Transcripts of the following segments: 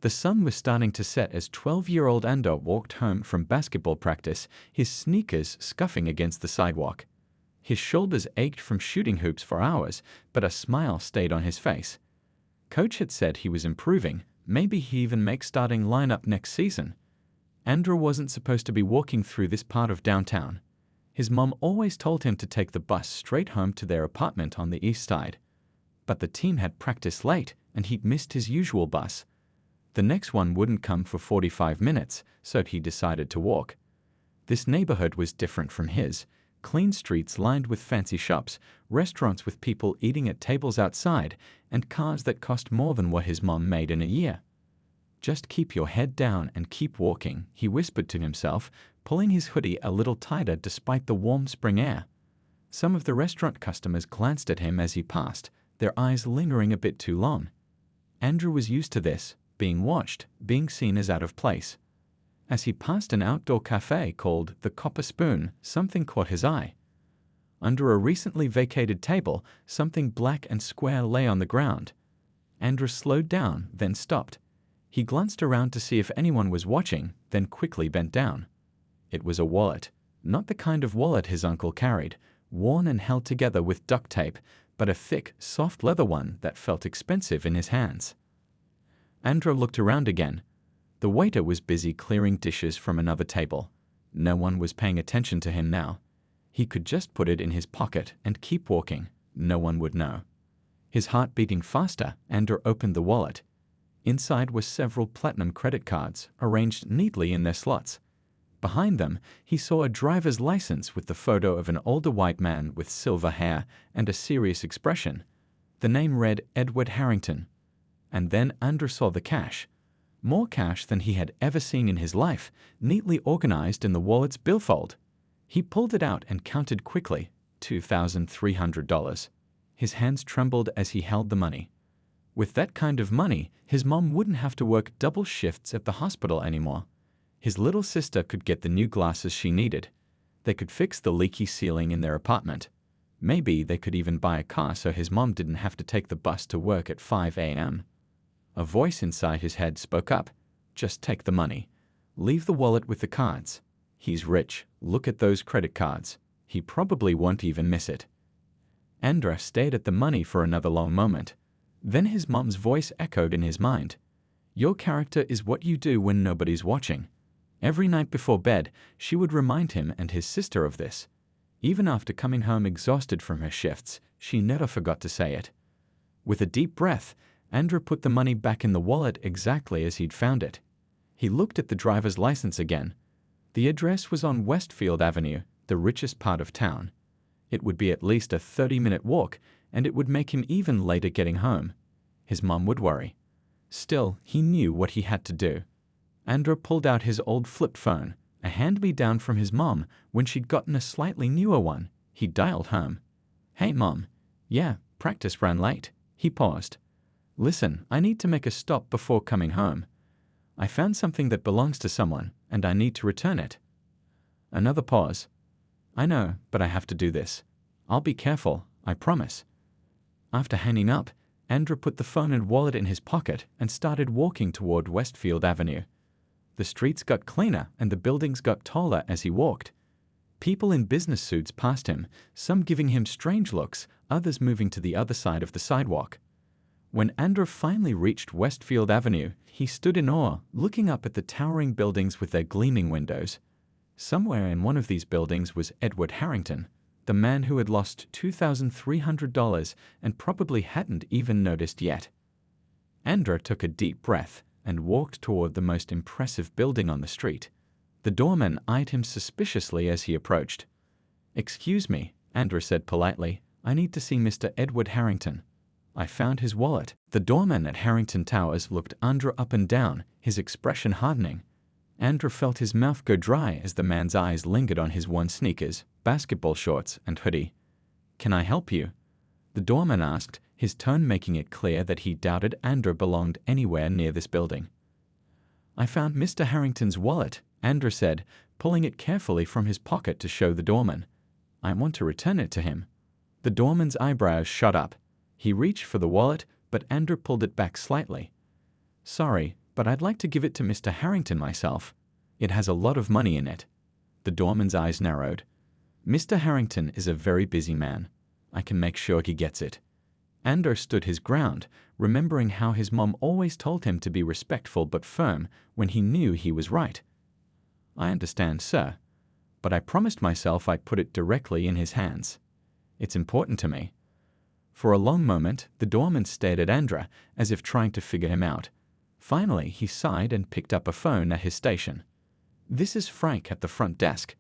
The sun was starting to set as 12-year-old Andrew walked home from basketball practice, his sneakers scuffing against the sidewalk. His shoulders ached from shooting hoops for hours, but a smile stayed on his face. Coach had said he was improving. Maybe he even makes starting lineup next season. Andrew wasn't supposed to be walking through this part of downtown. His mom always told him to take the bus straight home to their apartment on the east side. But the team had practice late, and he'd missed his usual bus. The next one wouldn't come for 45 minutes, so he decided to walk. This neighborhood was different from his. Clean streets lined with fancy shops, restaurants with people eating at tables outside, and cars that cost more than what his mom made in a year. "Just keep your head down and keep walking," he whispered to himself, pulling his hoodie a little tighter despite the warm spring air. Some of the restaurant customers glanced at him as he passed, their eyes lingering a bit too long. Andrew was used to this, being watched, being seen as out of place. As he passed an outdoor cafe called the Copper Spoon, something caught his eye. Under a recently vacated table, something black and square lay on the ground. Andrew slowed down, then stopped. He glanced around to see if anyone was watching, then quickly bent down. It was a wallet, not the kind of wallet his uncle carried, worn and held together with duct tape, but a thick, soft leather one that felt expensive in his hands. Andrew looked around again. The waiter was busy clearing dishes from another table. No one was paying attention to him now. He could just put it in his pocket and keep walking. No one would know. His heart beating faster, Andrew opened the wallet. Inside were several platinum credit cards, arranged neatly in their slots. Behind them, he saw a driver's license with the photo of an older white man with silver hair and a serious expression. The name read Edward Harrington. And then Andrew saw the cash. More cash than he had ever seen in his life, neatly organized in the wallet's billfold. He pulled it out and counted quickly, $2,300. His hands trembled as he held the money. With that kind of money, his mom wouldn't have to work double shifts at the hospital anymore. His little sister could get the new glasses she needed. They could fix the leaky ceiling in their apartment. Maybe they could even buy a car so his mom didn't have to take the bus to work at 5 a.m. A voice inside his head spoke up. "Just take the money. Leave the wallet with the cards. He's rich. Look at those credit cards. He probably won't even miss it." Andrew stared at the money for another long moment. Then his mom's voice echoed in his mind. "Your character is what you do when nobody's watching." Every night before bed, she would remind him and his sister of this. Even after coming home exhausted from her shifts, she never forgot to say it. With a deep breath, Andrew put the money back in the wallet exactly as he'd found it. He looked at the driver's license again. The address was on Westfield Avenue, the richest part of town. It would be at least a 30-minute walk, and it would make him even later getting home. His mom would worry. Still, he knew what he had to do. Andrew pulled out his old flip phone, a hand-me-down from his mom when she'd gotten a slightly newer one. He dialed home. "Hey, Mom." "Yeah, practice ran late." He paused. "Listen, I need to make a stop before coming home. I found something that belongs to someone, and I need to return it." Another pause. "I know, but I have to do this. I'll be careful, I promise." After hanging up, Andrew put the phone and wallet in his pocket and started walking toward Westfield Avenue. The streets got cleaner and the buildings got taller as he walked. People in business suits passed him, some giving him strange looks, others moving to the other side of the sidewalk. When Andrew finally reached Westfield Avenue, he stood in awe, looking up at the towering buildings with their gleaming windows. Somewhere in one of these buildings was Edward Harrington, the man who had lost $2,300 and probably hadn't even noticed yet. Andrew took a deep breath and walked toward the most impressive building on the street. The doorman eyed him suspiciously as he approached. "Excuse me," Andrew said politely. "I need to see Mr. Edward Harrington. I found his wallet." The doorman at Harrington Towers looked Andrew up and down, his expression hardening. Andrew felt his mouth go dry as the man's eyes lingered on his worn sneakers, basketball shorts, and hoodie. "Can I help you?" the doorman asked, his tone making it clear that he doubted Andrew belonged anywhere near this building. "I found Mr. Harrington's wallet," Andrew said, pulling it carefully from his pocket to show the doorman. "I want to return it to him." The doorman's eyebrows shot up. He reached for the wallet, but Andrew pulled it back slightly. "Sorry, but I'd like to give it to Mr. Harrington myself. It has a lot of money in it." The doorman's eyes narrowed. "Mr. Harrington is a very busy man. I can make sure he gets it." Andor stood his ground, remembering how his mom always told him to be respectful but firm when he knew he was right. "I understand, sir, but I promised myself I'd put it directly in his hands. It's important to me." For a long moment, the doorman stared at Andra as if trying to figure him out. Finally, he sighed and picked up a phone at his station. "This is Frank at the front desk.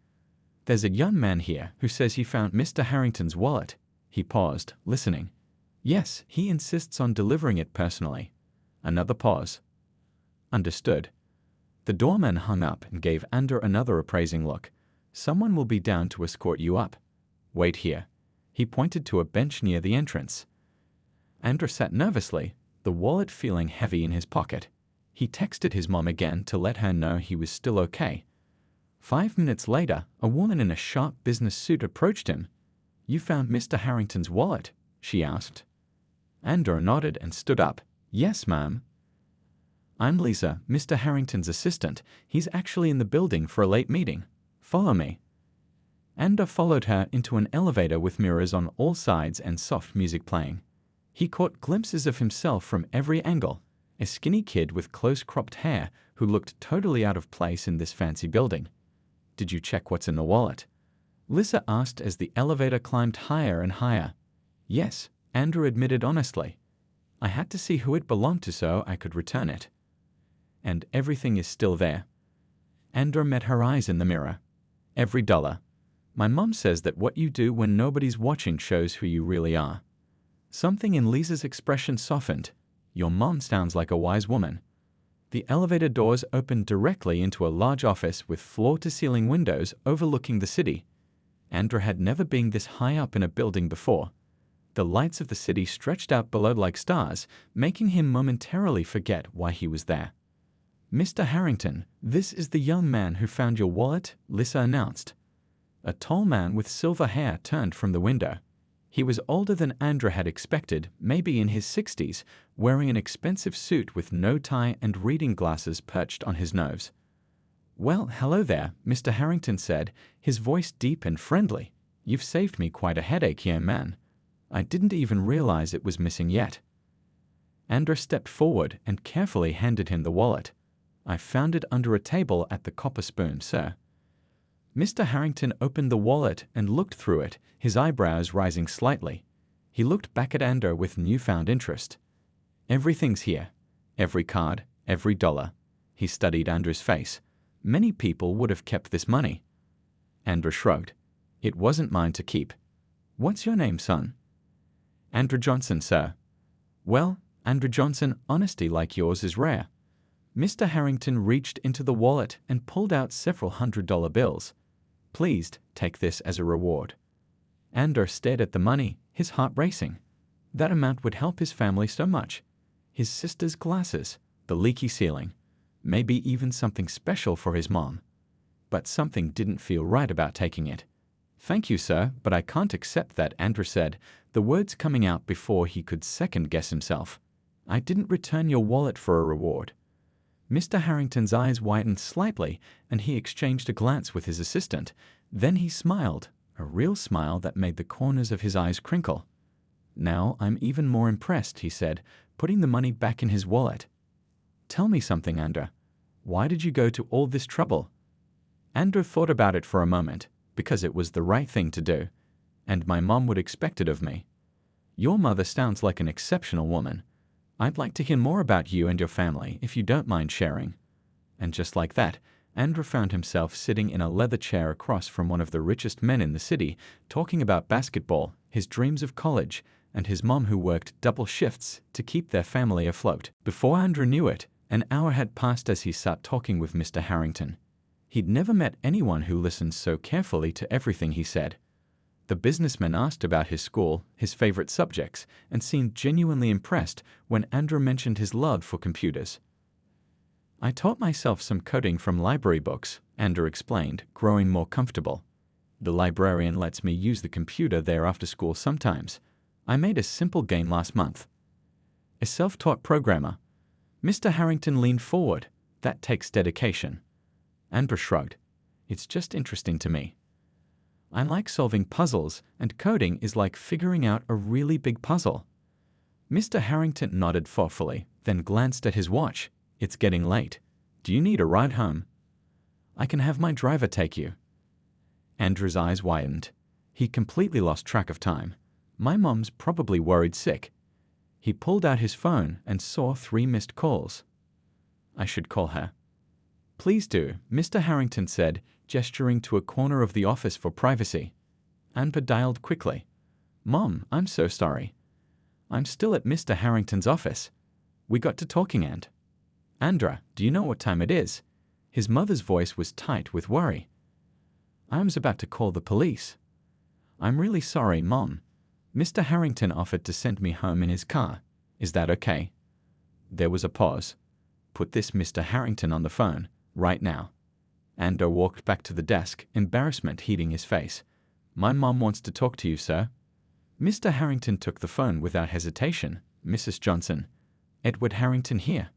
There's a young man here who says he found Mr. Harrington's wallet." He paused, listening. "Yes, he insists on delivering it personally." Another pause. "Understood." The doorman hung up and gave Andor another appraising look. "Someone will be down to escort you up. Wait here." He pointed to a bench near the entrance. Andor sat nervously, the wallet feeling heavy in his pocket. He texted his mom again to let her know he was still okay. 5 minutes later, a woman in a sharp business suit approached him. "You found Mr. Harrington's wallet?" she asked. Andor nodded and stood up. "Yes, ma'am." "I'm Lisa, Mr. Harrington's assistant. He's actually in the building for a late meeting. Follow me." Andor followed her into an elevator with mirrors on all sides and soft music playing. He caught glimpses of himself from every angle, a skinny kid with close-cropped hair who looked totally out of place in this fancy building. "Did you check what's in the wallet?" Lisa asked as the elevator climbed higher and higher. "Yes," Andor admitted honestly. "I had to see who it belonged to so I could return it." "And everything is still there?" Andor met her eyes in the mirror. "Every dollar. My mom says that what you do when nobody's watching shows who you really are." Something in Lisa's expression softened. "Your mom sounds like a wise woman." The elevator doors opened directly into a large office with floor-to-ceiling windows overlooking the city. Andor had never been this high up in a building before. The lights of the city stretched out below like stars, making him momentarily forget why he was there. "Mr. Harrington, this is the young man who found your wallet," Lisa announced. A tall man with silver hair turned from the window. He was older than Andor had expected, maybe in his 60s, wearing an expensive suit with no tie and reading glasses perched on his nose. "Well, hello there," Mr. Harrington said, his voice deep and friendly. "You've saved me quite a headache, young man. I didn't even realize it was missing yet." Andor stepped forward and carefully handed him the wallet. "I found it under a table at the Copper Spoon, sir." Mr. Harrington opened the wallet and looked through it, his eyebrows rising slightly. He looked back at Andor with newfound interest. "Everything's here. Every card, every dollar." He studied Andor's face. "Many people would have kept this money." Andor shrugged. "It wasn't mine to keep." "What's your name, son?" "Andrew Johnson, sir." "Well, Andrew Johnson, honesty like yours is rare." Mr. Harrington reached into the wallet and pulled out several $100 bills. "Please take this as a reward." Andor stared at the money, his heart racing. That amount would help his family so much. His sister's glasses, the leaky ceiling, maybe even something special for his mom. But something didn't feel right about taking it. "Thank you, sir, but I can't accept that," Andor said, the words coming out before he could second-guess himself. "I didn't return your wallet for a reward." Mr. Harrington's eyes widened slightly, and he exchanged a glance with his assistant. Then he smiled, a real smile that made the corners of his eyes crinkle. "Now I'm even more impressed," he said, putting the money back in his wallet. "Tell me something, Andor. Why did you go to all this trouble?" Andor thought about it for a moment. "Because it was the right thing to do, and my mom would expect it of me." "Your mother sounds like an exceptional woman. I'd like to hear more about you and your family, if you don't mind sharing." And just like that, Andor found himself sitting in a leather chair across from one of the richest men in the city, talking about basketball, his dreams of college, and his mom who worked double shifts to keep their family afloat. Before Andor knew it, an hour had passed as he sat talking with Mr. Harrington. He'd never met anyone who listened so carefully to everything he said. The businessman asked about his school, his favorite subjects, and seemed genuinely impressed when Andor mentioned his love for computers. "I taught myself some coding from library books," Andor explained, growing more comfortable. "The librarian lets me use the computer there after school sometimes. I made a simple game last month." "A self-taught programmer." Mr. Harrington leaned forward. That takes dedication. Andra shrugged. It's just interesting to me. I like solving puzzles, and coding is like figuring out a really big puzzle. Mr. Harrington nodded thoughtfully, then glanced at his watch. It's getting late. Do you need a ride home? I can have my driver take you. Andrew's eyes widened. He completely lost track of time. My mom's probably worried sick. He pulled out his phone and saw 3 missed calls. I should call her. Please do, Mr. Harrington said, gesturing to a corner of the office for privacy. Andra dialed quickly. Mom, I'm so sorry. I'm still at Mr. Harrington's office. We got to talking, Andra, do you know what time it is? His mother's voice was tight with worry. I was about to call the police. I'm really sorry, Mom. Mr. Harrington offered to send me home in his car. Is that okay? There was a pause. Put this Mr. Harrington on the phone, right now. Andra walked back to the desk, embarrassment heating his face. My mom wants to talk to you, sir. Mr. Harrington took the phone without hesitation. Mrs. Johnson. Edward Harrington here.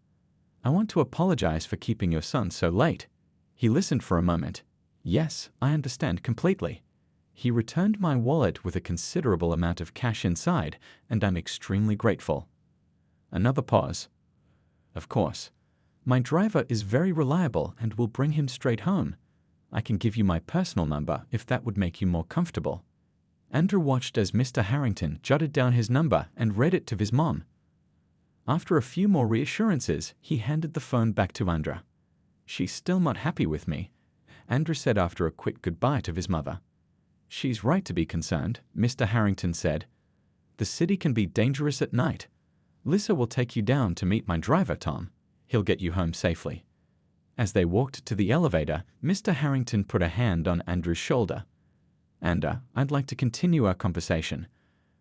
I want to apologize for keeping your son so late. He listened for a moment. Yes, I understand completely. He returned my wallet with a considerable amount of cash inside, and I'm extremely grateful. Another pause. Of course. My driver is very reliable and will bring him straight home. I can give you my personal number if that would make you more comfortable. Andrew watched as Mr. Harrington jotted down his number and read it to his mom. After a few more reassurances, he handed the phone back to Andra. She's still not happy with me, Andrew said after a quick goodbye to his mother. She's right to be concerned, Mr. Harrington said. The city can be dangerous at night. Lisa will take you down to meet my driver, Tom. He'll get you home safely. As they walked to the elevator, Mr. Harrington put a hand on Andrew's shoulder. Andra, I'd like to continue our conversation.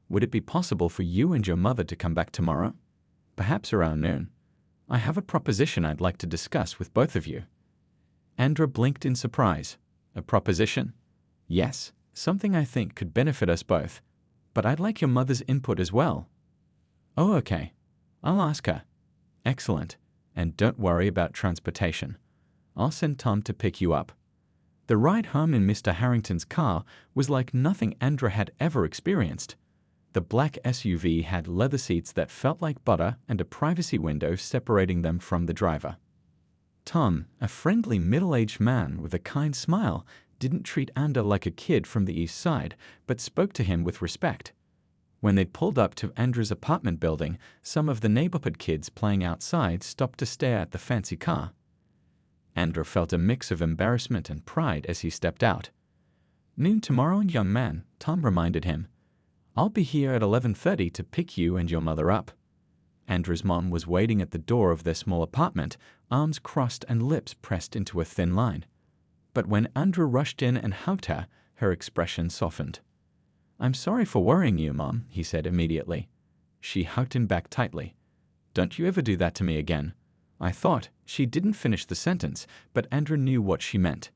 Would it be possible for you and your mother to come back tomorrow? Perhaps around noon. I have a proposition I'd like to discuss with both of you. Andra blinked in surprise. A proposition? Yes, something I think could benefit us both. But I'd like your mother's input as well. Oh, okay. I'll ask her. Excellent. And don't worry about transportation. I'll send Tom to pick you up. The ride home in Mr. Harrington's car was like nothing Andra had ever experienced. The black SUV had leather seats that felt like butter and a privacy window separating them from the driver. Tom, a friendly middle-aged man with a kind smile, didn't treat Andra like a kid from the east side, but spoke to him with respect. When they pulled up to Andra's apartment building, some of the neighborhood kids playing outside stopped to stare at the fancy car. Andra felt a mix of embarrassment and pride as he stepped out. Noon tomorrow, young man, Tom reminded him. I'll be here at 11:30 to pick you and your mother up. Andra's mom was waiting at the door of their small apartment, arms crossed and lips pressed into a thin line. But when Andra rushed in and hugged her, her expression softened. I'm sorry for worrying you, Mom, he said immediately. She hugged him back tightly. Don't you ever do that to me again. I thought. She didn't finish the sentence, but Andra knew what she meant.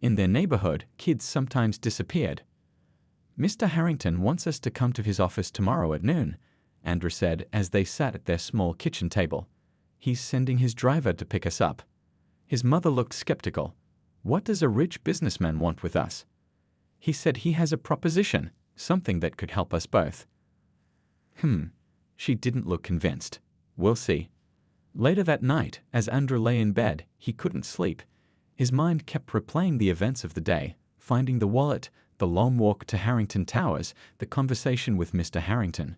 In their neighborhood, kids sometimes disappeared. Mr. Harrington wants us to come to his office tomorrow at noon, Andra said as they sat at their small kitchen table. He's sending his driver to pick us up. His mother looked skeptical. What does a rich businessman want with us? He said he has a proposition, something that could help us both. She didn't look convinced. We'll see. Later that night, as Andra lay in bed, he couldn't sleep. His mind kept replaying the events of the day, finding the wallet, the long walk to Harrington Towers, the conversation with Mr. Harrington.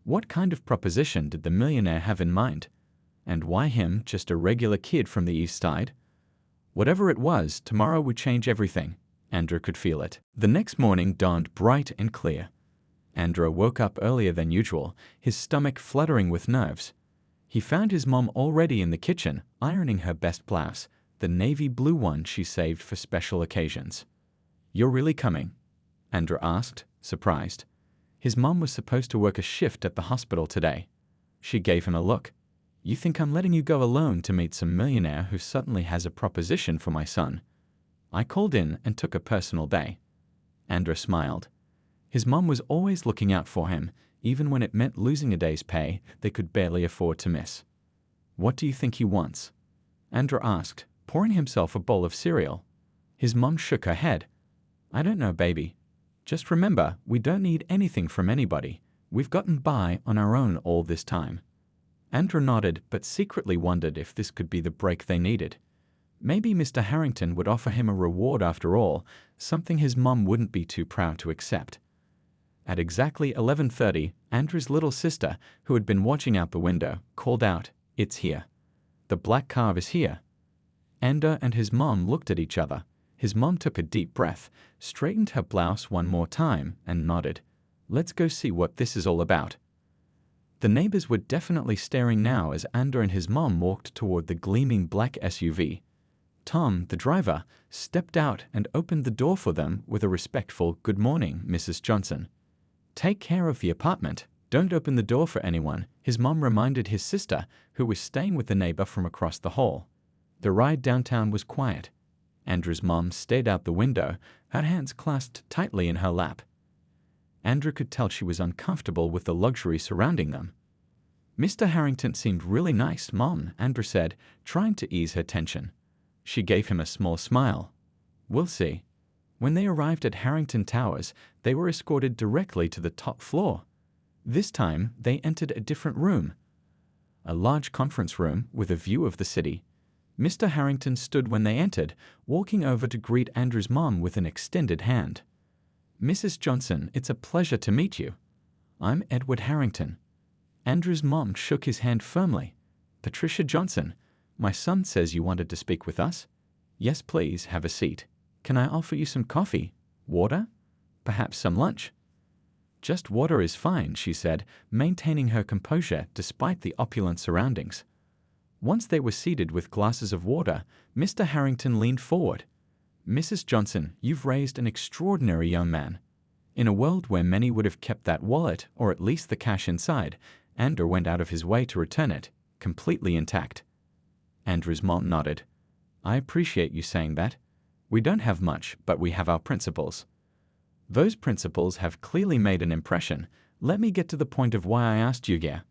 What kind of proposition did the millionaire have in mind? And why him, just a regular kid from the east side? Whatever it was, tomorrow would change everything. Andra could feel it. The next morning dawned bright and clear. Andra woke up earlier than usual, his stomach fluttering with nerves. He found his mom already in the kitchen, ironing her best blouse, the navy blue one she saved for special occasions. You're really coming? Andra asked, surprised. His mom was supposed to work a shift at the hospital today. She gave him a look. You think I'm letting you go alone to meet some millionaire who suddenly has a proposition for my son? I called in and took a personal day. Andra smiled. His mom was always looking out for him, even when it meant losing a day's pay they could barely afford to miss. What do you think he wants? Andrew asked, pouring himself a bowl of cereal. His mom shook her head. I don't know, baby. Just remember, we don't need anything from anybody. We've gotten by on our own all this time. Andrew nodded, but secretly wondered if this could be the break they needed. Maybe Mr. Harrington would offer him a reward after all, something his mom wouldn't be too proud to accept. At exactly 11:30, Andrew's little sister, who had been watching out the window, called out, It's here. The black car is here. Andrew and his mom looked at each other. His mom took a deep breath, straightened her blouse one more time, and nodded. Let's go see what this is all about. The neighbors were definitely staring now as Andrew and his mom walked toward the gleaming black SUV. Tom, the driver, stepped out and opened the door for them with a respectful "Good morning, Mrs. Johnson." Take care of the apartment. Don't open the door for anyone, his mom reminded his sister, who was staying with the neighbor from across the hall. The ride downtown was quiet. Andrew's mom stared out the window, her hands clasped tightly in her lap. Andrew could tell she was uncomfortable with the luxury surrounding them. Mr. Harrington seemed really nice, Mom, Andrew said, trying to ease her tension. She gave him a small smile. We'll see. When they arrived at Harrington Towers, they were escorted directly to the top floor. This time, they entered a different room. A large conference room with a view of the city. Mr. Harrington stood when they entered, walking over to greet Andrew's mom with an extended hand. Mrs. Johnson, it's a pleasure to meet you. I'm Edward Harrington. Andrew's mom shook his hand firmly. Patricia Johnson, my son says you wanted to speak with us. Yes, please, have a seat. Can I offer you some coffee? Water? Perhaps some lunch? Just water is fine, she said, maintaining her composure despite the opulent surroundings. Once they were seated with glasses of water, Mr. Harrington leaned forward. Mrs. Johnson, you've raised an extraordinary young man. In a world where many would have kept that wallet, or at least the cash inside, Andrew went out of his way to return it, completely intact. Andrew's mom nodded. I appreciate you saying that. We don't have much, but we have our principles. Those principles have clearly made an impression. Let me get to the point of why I asked you here.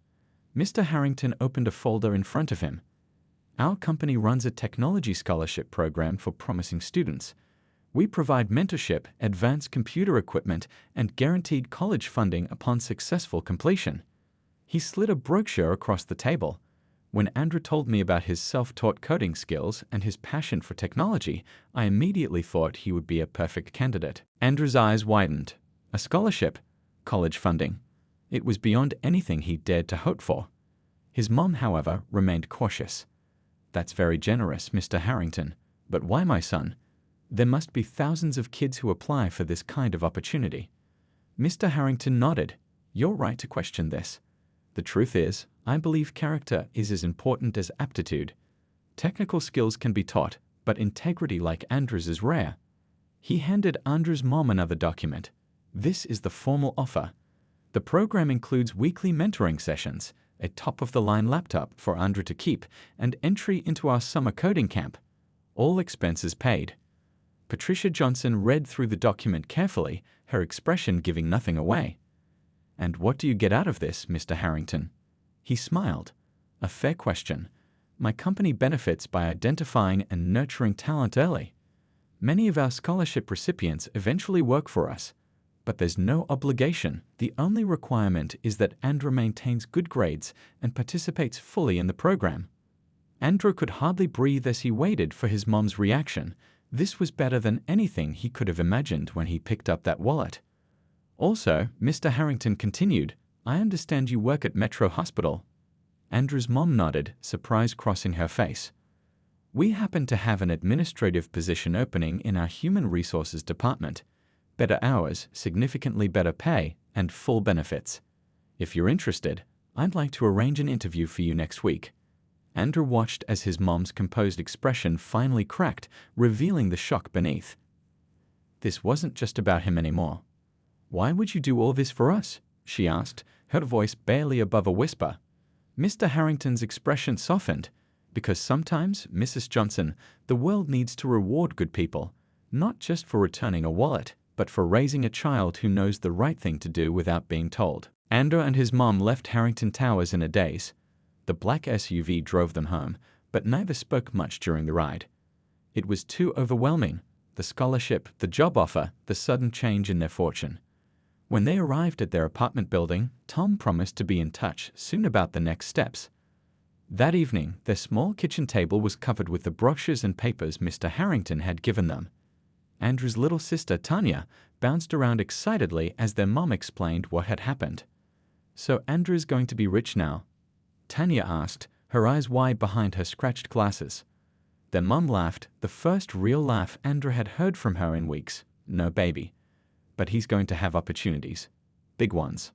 Mr. Harrington opened a folder in front of him. Our company runs a technology scholarship program for promising students. We provide mentorship, advanced computer equipment, and guaranteed college funding upon successful completion. He slid a brochure across the table. When Andrew told me about his self-taught coding skills and his passion for technology, I immediately thought he would be a perfect candidate. Andrew's eyes widened. A scholarship? College funding. It was beyond anything he dared to hope for. His mom, however, remained cautious. That's very generous, Mr. Harrington. But why my son? There must be thousands of kids who apply for this kind of opportunity. Mr. Harrington nodded. You're right to question this. The truth is, I believe character is as important as aptitude. Technical skills can be taught, but integrity like Andrew's is rare. He handed Andrew's mom another document. This is the formal offer. The program includes weekly mentoring sessions, a top-of-the-line laptop for Andrew to keep, and entry into our summer coding camp. All expenses paid. Patricia Johnson read through the document carefully, her expression giving nothing away. And what do you get out of this, Mr. Harrington? He smiled. A fair question. My company benefits by identifying and nurturing talent early. Many of our scholarship recipients eventually work for us. But there's no obligation. The only requirement is that Andrew maintains good grades and participates fully in the program. Andrew could hardly breathe as he waited for his mom's reaction. This was better than anything he could have imagined when he picked up that wallet. Also, Mr. Harrington continued, I understand you work at Metro Hospital. Andrew's mom nodded, surprise crossing her face. We happen to have an administrative position opening in our human resources department. Better hours, significantly better pay, and full benefits. If you're interested, I'd like to arrange an interview for you next week. Andrew watched as his mom's composed expression finally cracked, revealing the shock beneath. This wasn't just about him anymore. Why would you do all this for us? She asked, her voice barely above a whisper. Mr. Harrington's expression softened. Because sometimes, Mrs. Johnson, the world needs to reward good people, not just for returning a wallet, but for raising a child who knows the right thing to do without being told. Andrew and his mom left Harrington Towers in a daze. The black SUV drove them home, but neither spoke much during the ride. It was too overwhelming: the scholarship, the job offer, the sudden change in their fortune. When they arrived at their apartment building, Tom promised to be in touch soon about the next steps. That evening, their small kitchen table was covered with the brochures and papers Mr. Harrington had given them. Andrew's little sister, Tanya, bounced around excitedly as their mom explained what had happened. "So Andrew's going to be rich now?" Tanya asked, her eyes wide behind her scratched glasses. Their mom laughed, the first real laugh Andrew had heard from her in weeks. "No, baby. But he's going to have opportunities. Big ones."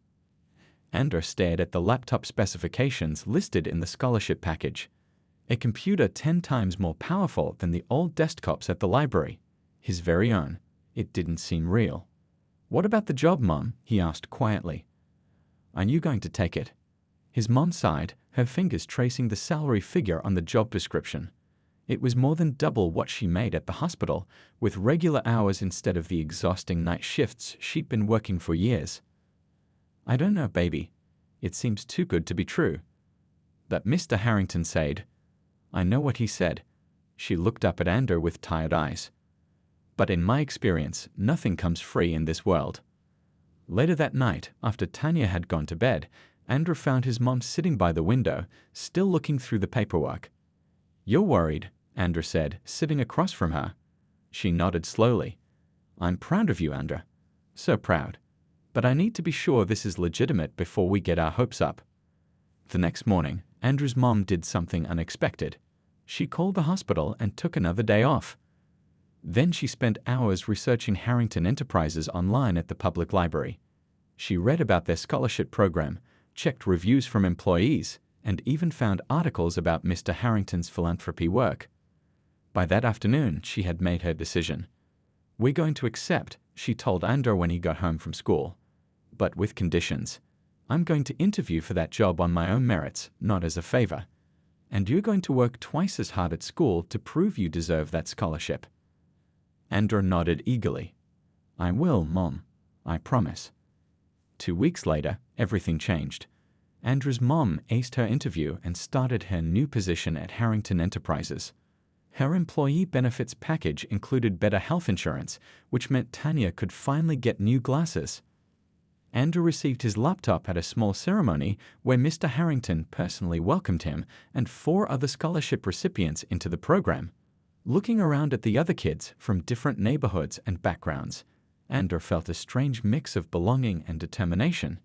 Andrew stared at the laptop specifications listed in the scholarship package. A computer 10 times more powerful than the old desktops at the library. His very own. It didn't seem real. "What about the job, Mom?" he asked quietly. "Aren't you going to take it?" His mom sighed, her fingers tracing the salary figure on the job description. It was more than double what she made at the hospital, with regular hours instead of the exhausting night shifts she'd been working for years. "I don't know, baby. It seems too good to be true." But Mr. Harrington said, "I know what he said." She looked up at Andrew with tired eyes. "But in my experience, nothing comes free in this world." Later that night, after Tanya had gone to bed, Andrew found his mom sitting by the window, still looking through the paperwork. "You're worried," Andrew said, sitting across from her. She nodded slowly. "I'm proud of you, Andrew. So proud. But I need to be sure this is legitimate before we get our hopes up." The next morning, Andrew's mom did something unexpected. She called the hospital and took another day off. Then she spent hours researching Harrington Enterprises online at the public library. She read about their scholarship program, checked reviews from employees, and even found articles about Mr. Harrington's philanthropy work. By that afternoon, she had made her decision. "We're going to accept," she told Andrew when he got home from school. "But with conditions. I'm going to interview for that job on my own merits, not as a favor. And you're going to work twice as hard at school to prove you deserve that scholarship." Andrew nodded eagerly. "I will, Mom. I promise." 2 weeks later, everything changed. Andrew's mom aced her interview and started her new position at Harrington Enterprises. Her employee benefits package included better health insurance, which meant Tanya could finally get new glasses. Andrew received his laptop at a small ceremony where Mr. Harrington personally welcomed him and 4 other scholarship recipients into the program. Looking around at the other kids from different neighborhoods and backgrounds, Andrew felt a strange mix of belonging and determination.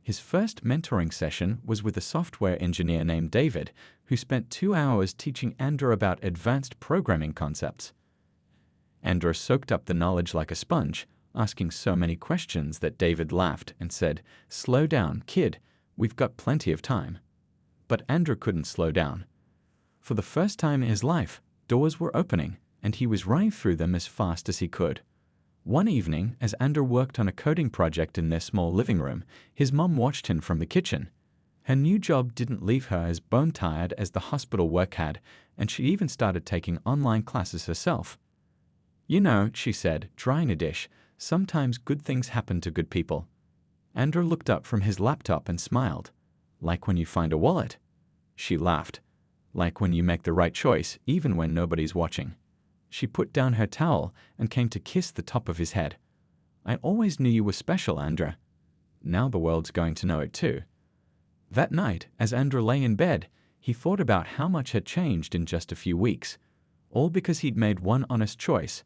His first mentoring session was with a software engineer named David, who spent 2 hours teaching Andrew about advanced programming concepts. Andrew soaked up the knowledge like a sponge, asking so many questions that David laughed and said, "Slow down, kid, we've got plenty of time." But Andrew couldn't slow down. For the first time in his life, doors were opening, and he was running through them as fast as he could. One evening, as Andrew worked on a coding project in their small living room, his mom watched him from the kitchen. Her new job didn't leave her as bone-tired as the hospital work had, and she even started taking online classes herself. "You know," she said, drying a dish, "sometimes good things happen to good people." Andrew looked up from his laptop and smiled. "Like when you find a wallet." She laughed. "Like when you make the right choice, even when nobody's watching." She put down her towel and came to kiss the top of his head. "I always knew you were special, Andrew. Now the world's going to know it too." That night, as Andrew lay in bed, he thought about how much had changed in just a few weeks, all because he'd made one honest choice.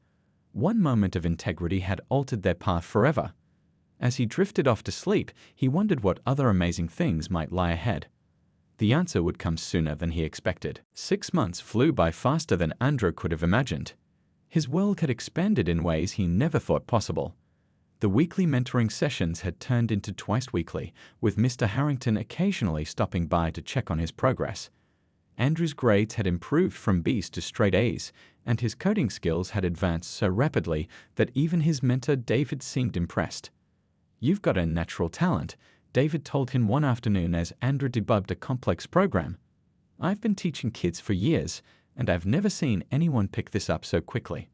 One moment of integrity had altered their path forever. As he drifted off to sleep, he wondered what other amazing things might lie ahead. The answer would come sooner than he expected. 6 months flew by faster than Andrew could have imagined. His world had expanded in ways he never thought possible. The weekly mentoring sessions had turned into twice weekly, with Mr. Harrington occasionally stopping by to check on his progress. Andrew's grades had improved from B's to straight A's, and his coding skills had advanced so rapidly that even his mentor David seemed impressed. "You've got a natural talent," David told him one afternoon as Andrew debugged a complex program. "I've been teaching kids for years, and I've never seen anyone pick this up so quickly."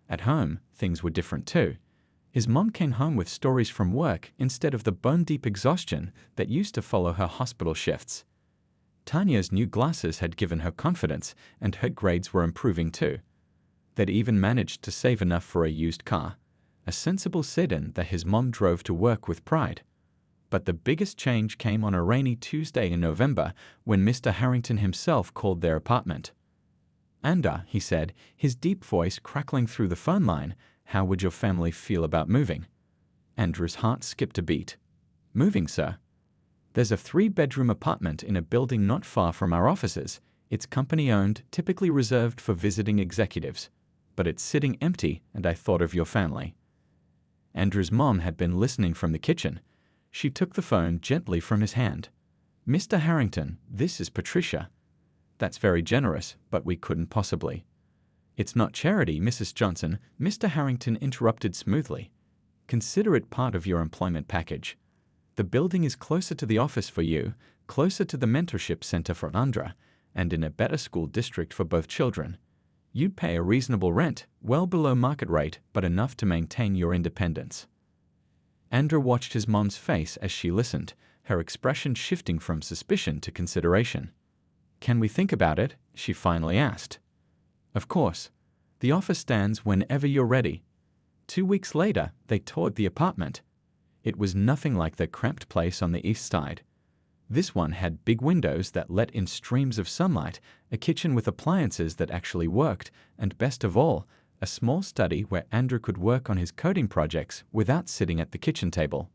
At home, things were different too. His mom came home with stories from work instead of the bone-deep exhaustion that used to follow her hospital shifts. Tanya's new glasses had given her confidence, and her grades were improving too. They'd even managed to save enough for a used car, a sensible sedan that his mom drove to work with pride. But the biggest change came on a rainy Tuesday in November when Mr. Harrington himself called their apartment. "Anda," he said, his deep voice crackling through the phone line, "how would your family feel about moving?" Andrew's heart skipped a beat. "Moving, sir? There's a 3-bedroom apartment in a building not far from our offices. It's company-owned, typically reserved for visiting executives. But it's sitting empty, and I thought of your family." Andrew's mom had been listening from the kitchen. She took the phone gently from his hand. "Mr. Harrington, this is Patricia." "That's very generous, but we couldn't possibly." "It's not charity, Mrs. Johnson," Mr. Harrington interrupted smoothly. "Consider it part of your employment package. The building is closer to the office for you, closer to the mentorship center for Andra, and in a better school district for both children. You'd pay a reasonable rent, well below market rate, but enough to maintain your independence." Andra watched his mom's face as she listened, her expression shifting from suspicion to consideration. "Can we think about it?" she finally asked. "Of course. The offer stands whenever you're ready." 2 weeks later, they toured the apartment. It was nothing like the cramped place on the east side. This one had big windows that let in streams of sunlight, a kitchen with appliances that actually worked, and best of all, a small study where Andrew could work on his coding projects without sitting at the kitchen table.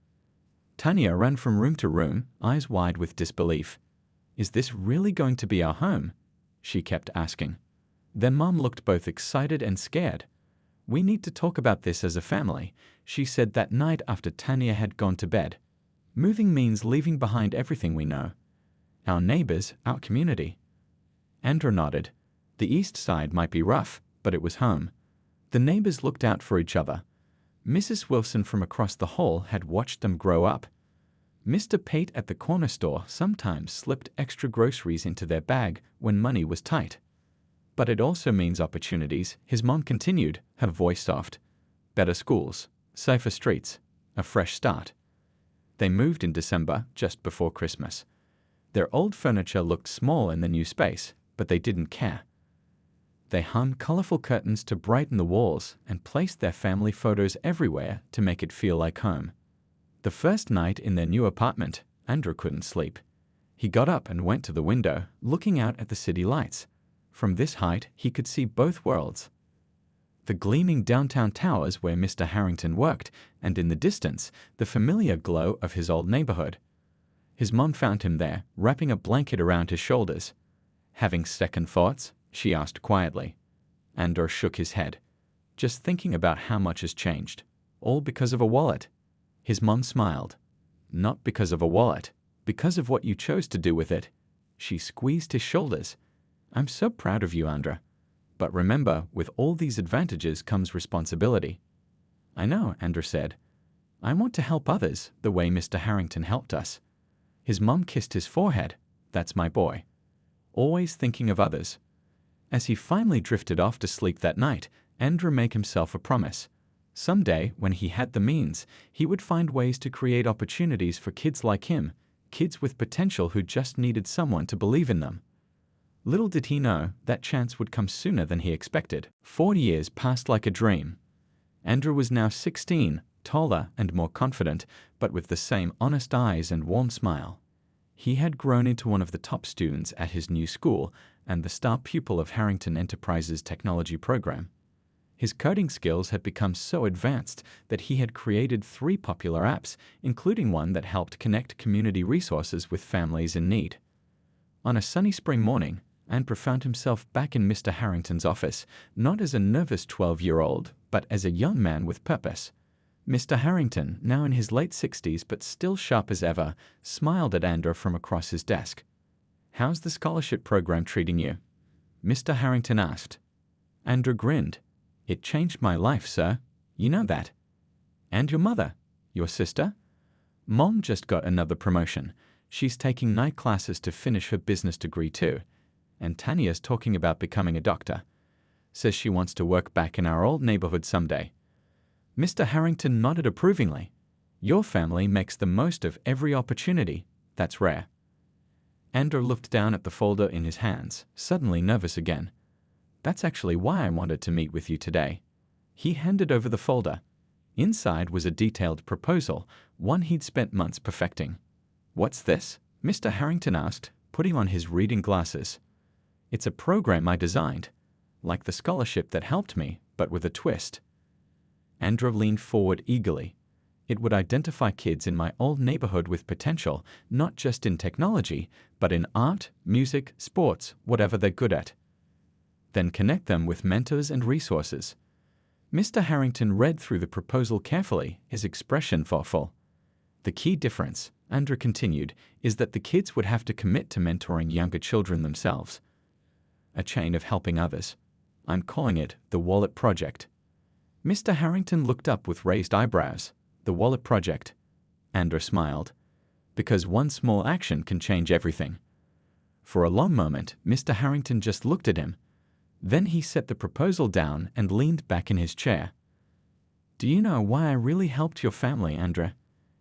Tanya ran from room to room, eyes wide with disbelief. "Is this really going to be our home?" she kept asking. Their mom looked both excited and scared. "We need to talk about this as a family," she said that night after Tanya had gone to bed. "Moving means leaving behind everything we know. Our neighbors, our community." Andrew nodded. The east side might be rough, but it was home. The neighbors looked out for each other. Mrs. Wilson from across the hall had watched them grow up. Mr. Pate at the corner store sometimes slipped extra groceries into their bag when money was tight. "But it also means opportunities," his mom continued, her voice soft. "Better schools, safer streets, a fresh start." They moved in December, just before Christmas. Their old furniture looked small in the new space, but they didn't care. They hung colorful curtains to brighten the walls and placed their family photos everywhere to make it feel like home. The first night in their new apartment, Andrew couldn't sleep. He got up and went to the window, looking out at the city lights. From this height, he could see both worlds. The gleaming downtown towers where Mr. Harrington worked, and in the distance, the familiar glow of his old neighborhood. His mom found him there, wrapping a blanket around his shoulders. "Having second thoughts?" she asked quietly. Andor shook his head. "Just thinking about how much has changed. All because of a wallet." His mom smiled. "Not because of a wallet, because of what you chose to do with it." She squeezed his shoulders. "I'm so proud of you, Andra. But remember, with all these advantages comes responsibility." "I know," Andra said. "I want to help others the way Mr. Harrington helped us." His mom kissed his forehead. "That's my boy. Always thinking of others." As he finally drifted off to sleep that night, Andrew made himself a promise. Someday, when he had the means, he would find ways to create opportunities for kids like him, kids with potential who just needed someone to believe in them. Little did he know that chance would come sooner than he expected. 4 years passed like a dream. Andrew was now 16, taller and more confident, but with the same honest eyes and warm smile. He had grown into one of the top students at his new school and the star pupil of Harrington Enterprises' technology program. His coding skills had become so advanced that he had created 3 popular apps, including one that helped connect community resources with families in need. On a sunny spring morning, Andrew found himself back in Mr. Harrington's office, not as a nervous 12-year-old, but as a young man with purpose. Mr. Harrington, now in his late 60s but still sharp as ever, smiled at Andrew from across his desk. "How's the scholarship program treating you?" Mr. Harrington asked. Andrew grinned. "It changed my life, sir. You know that." "And your mother? Your sister?" "Mom just got another promotion. She's taking night classes to finish her business degree too. And Tanya's talking about becoming a doctor. Says she wants to work back in our old neighborhood someday." Mr. Harrington nodded approvingly. "Your family makes the most of every opportunity. That's rare." Andrew looked down at the folder in his hands, suddenly nervous again. That's actually why I wanted to meet with you today. He handed over the folder. Inside was a detailed proposal, one he'd spent months perfecting. What's this? Mr. Harrington asked, putting on his reading glasses. It's a program I designed, like the scholarship that helped me, but with a twist. Andrew leaned forward eagerly. It would identify kids in my old neighborhood with potential, not just in technology, but in art, music, sports, whatever they're good at. Then connect them with mentors and resources. Mr. Harrington read through the proposal carefully, his expression thoughtful. The key difference, Andrew continued, is that the kids would have to commit to mentoring younger children themselves. A chain of helping others. I'm calling it the Wallet Project. Mr. Harrington looked up with raised eyebrows. The Wallet Project. Andrew smiled. Because one small action can change everything. For a long moment, Mr. Harrington just looked at him. Then he set the proposal down and leaned back in his chair. Do you know why I really helped your family, Andrew?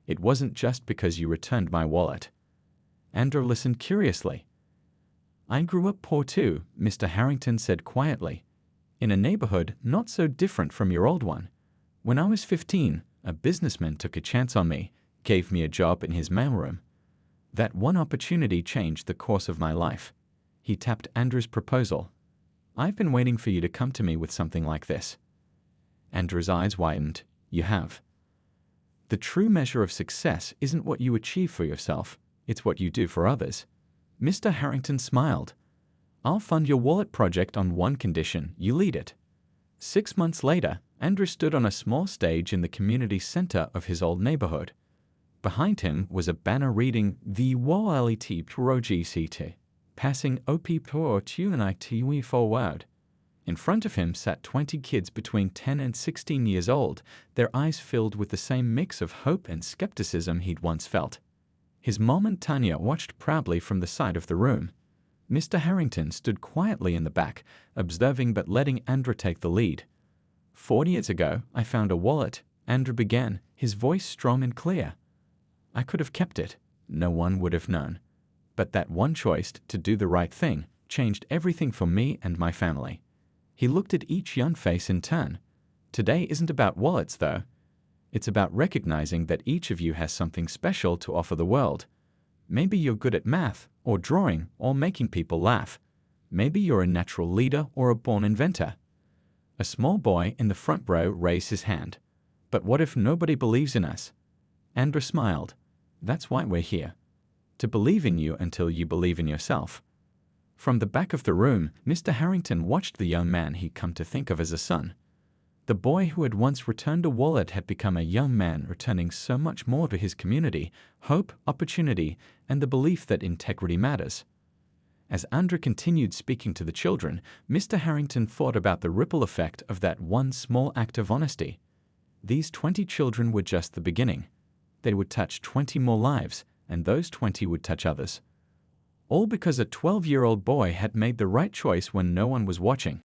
It wasn't just because you returned my wallet. Andrew listened curiously. I grew up poor too, Mr. Harrington said quietly. In a neighborhood not so different from your old one. When I was 15, a businessman took a chance on me, gave me a job in his mailroom. That one opportunity changed the course of my life. He tapped Andrew's proposal. I've been waiting for you to come to me with something like this. Andrew's eyes widened. You have. The true measure of success isn't what you achieve for yourself, it's what you do for others. Mr. Harrington smiled. I'll fund your wallet project on one condition, you lead it. 6 months later, Andrew stood on a small stage in the community center of his old neighborhood. Behind him was a banner reading the Wallet Project, passing OP Opportunity forward. In front of him sat 20 kids between 10 and 16 years old, their eyes filled with the same mix of hope and skepticism he'd once felt. His mom and Tanya watched proudly from the side of the room. Mr. Harrington stood quietly in the back, observing but letting Andrew take the lead. 40 years ago, I found a wallet, Andrew began, his voice strong and clear. I could have kept it. No one would have known. But that one choice to do the right thing changed everything for me and my family. He looked at each young face in turn. Today isn't about wallets, though. It's about recognizing that each of you has something special to offer the world. Maybe you're good at math, or drawing, or making people laugh. Maybe you're a natural leader or a born inventor. A small boy in the front row raised his hand. But what if nobody believes in us? Andrew smiled. That's why we're here. To believe in you until you believe in yourself. From the back of the room, Mr. Harrington watched the young man he'd come to think of as a son. The boy who had once returned a wallet had become a young man returning so much more to his community, hope, opportunity, and the belief that integrity matters. As Andrew continued speaking to the children, Mr. Harrington thought about the ripple effect of that one small act of honesty. These 20 children were just the beginning. They would touch 20 more lives, and those 20 would touch others. All because a 12-year-old boy had made the right choice when no one was watching.